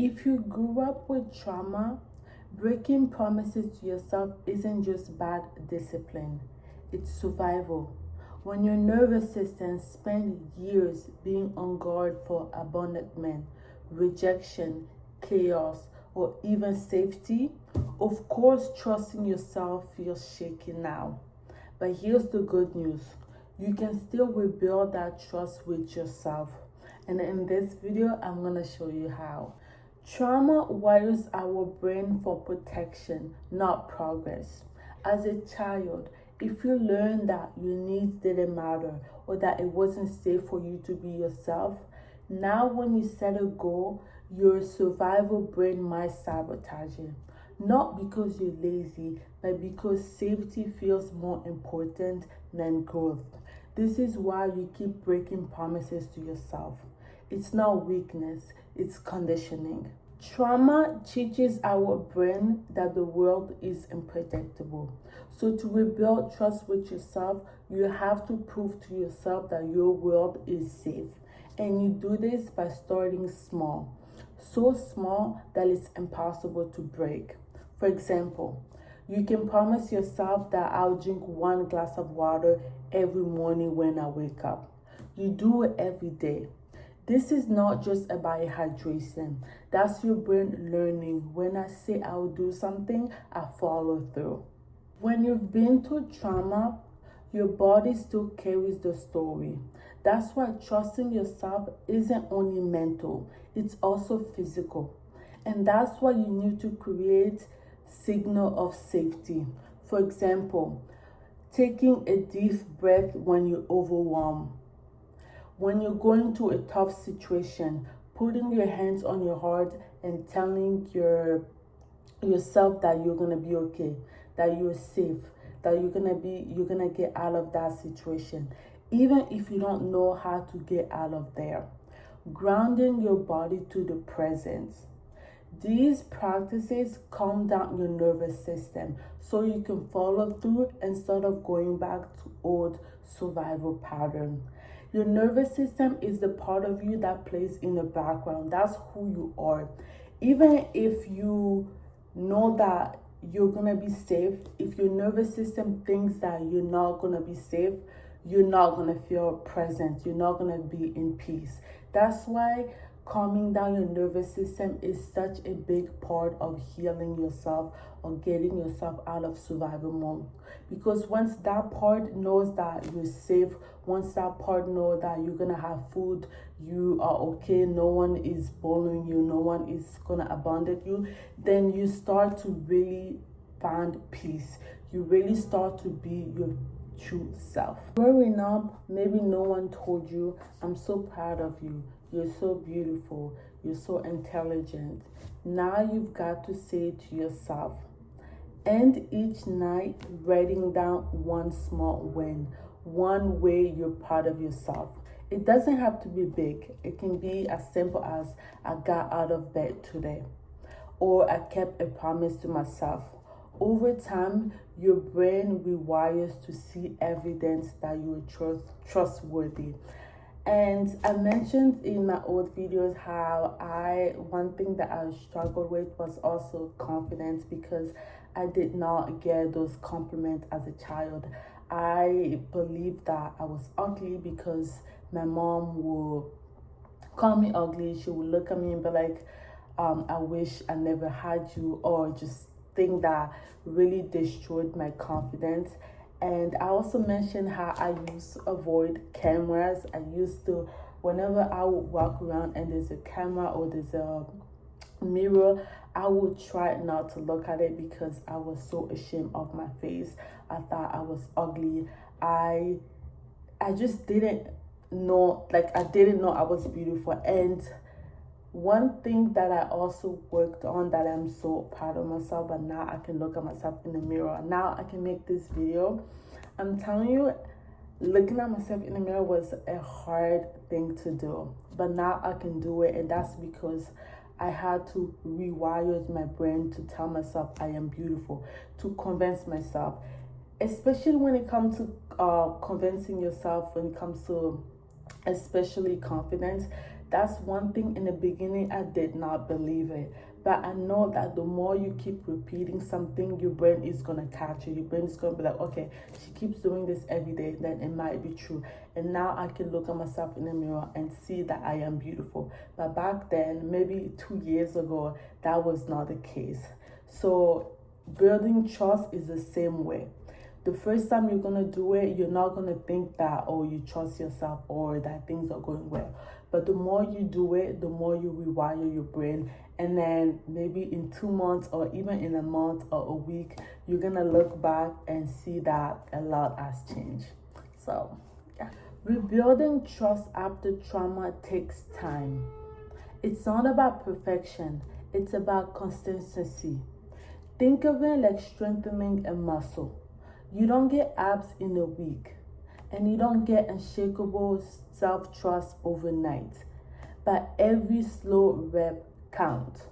If you grew up with trauma, breaking promises to yourself isn't just bad discipline, it's survival. When your nervous system spends years being on guard for abandonment, rejection, chaos, or even safety, of course, trusting yourself feels shaky now. But here's the good news, you can still rebuild that trust with yourself. And in this video, I'm going to show you how. Trauma wires our brain for protection, not progress. As a child, if you learned that your needs didn't matter or that it wasn't safe for you to be yourself, now when you set a goal, your survival brain might sabotage it. Not because you're lazy, but because safety feels more important than growth. This is why you keep breaking promises to yourself. It's not weakness, it's conditioning. Trauma teaches our brain that the world is unpredictable. So to rebuild trust with yourself, you have to prove to yourself that your world is safe. And you do this by starting small. So small that it's impossible to break. For example, you can promise yourself that I'll drink 1 glass of water every morning when I wake up. You do it every day. This is not just about hydration. That's your brain learning. When I say I'll do something, I follow through. When you've been through trauma, your body still carries the story. That's why trusting yourself isn't only mental, it's also physical. And that's why you need to create signal of safety. For example, taking a deep breath when you're overwhelmed. When you're going through a tough situation, putting your hands on your heart and telling yourself that you're gonna be okay, that you're safe, that you're gonna get out of that situation, even if you don't know how to get out of there. Grounding your body to the present. These practices calm down your nervous system so you can follow through instead of going back to old survival pattern. Your nervous system is the part of you that plays in the background. That's who you are. Even if you know that you're gonna be safe, if your nervous system thinks that you're not gonna be safe, you're not gonna feel present. You're not gonna be in peace. That's why calming down your nervous system is such a big part of healing yourself or getting yourself out of survival mode. Because once that part knows that you're safe, once that part knows that you're gonna have food, you are okay, no one is bullying you, no one is gonna abandon you, then you start to really find peace. You really start to be your true self. Growing up, maybe no one told you, I'm so proud of you. You're so beautiful. You're so intelligent. Now you've got to say it to yourself. End each night writing down one small win, one way you're proud of yourself. It doesn't have to be big. It can be as simple as I got out of bed today, or I kept a promise to myself. Over time, your brain rewires to see evidence that you're trustworthy. And I mentioned in my old videos how one thing that I struggled with was also confidence, because I did not get those compliments as a child. I believed that I was ugly because my mom would call me ugly. She would look at me and be like, I wish I never had you, or just thing that really destroyed my confidence. And I also mentioned how I used to avoid cameras. I used to, whenever I would walk around and there's a camera or there's a mirror, I would try not to look at it because I was so ashamed of my face. I thought I was ugly. I just didn't know, I didn't know I was beautiful. And one thing that I also worked on that I'm so proud of myself, but now I can look at myself in the mirror. Now I can make this video. I'm telling you, looking at myself in the mirror was a hard thing to do, but now I can do it. And that's because I had to rewire my brain to tell myself I am beautiful, to convince myself, especially when it comes to convincing yourself, when it comes to especially confidence. That's one thing in the beginning I did not believe it. But I know that the more you keep repeating something, your brain is gonna catch it. Your brain is gonna be like, okay, she keeps doing this every day, then it might be true. And now I can look at myself in the mirror and see that I am beautiful. But back then, maybe 2 years ago, that was not the case. So building trust is the same way. The first time you're gonna do it, you're not gonna think that, oh, you trust yourself or that things are going well. But the more you do it, the more you rewire your brain. And then maybe in 2 months or even in a month or a week, you're gonna look back and see that a lot has changed. So, yeah. Rebuilding trust after trauma takes time. It's not about perfection, it's about consistency. Think of it like strengthening a muscle. You don't get abs in a week, and you don't get unshakable self-trust overnight. But every slow rep counts.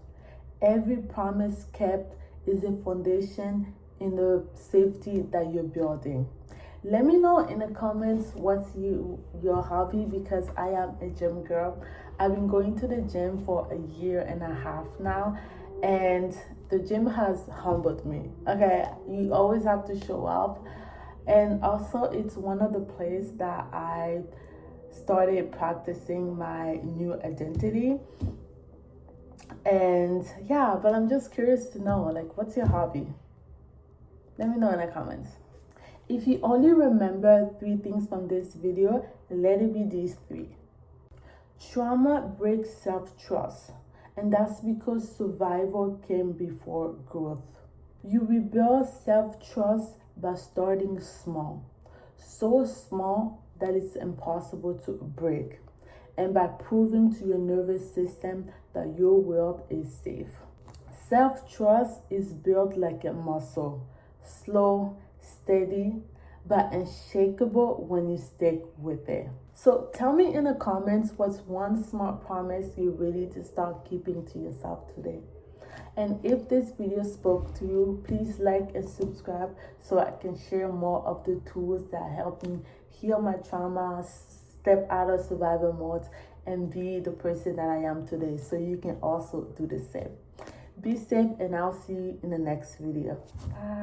Every promise kept is a foundation in the safety that you're building. Let me know in the comments what's your hobby, because I am a gym girl. I've been going to the gym for 1.5 years now, and the gym has humbled me. Okay, you always have to show up. And also, it's one of the places that I started practicing my new identity. And yeah, but I'm just curious to know, like, what's your hobby? Let me know in the comments. If you only remember 3 things from this video, let it be these 3. Trauma breaks self-trust, and that's because survival came before growth. You rebuild self-trust by starting small, so small that it's impossible to break, and by proving to your nervous system that your world is safe. Self-trust is built like a muscle, slow, steady, but unshakable when you stick with it. So tell me in the comments what's one smart promise you're ready to start keeping to yourself today. And if this video spoke to you, please like and subscribe so I can share more of the tools that help me heal my trauma, step out of survival mode, and be the person that I am today, so you can also do the same. Be safe, and I'll see you in the next video. Bye.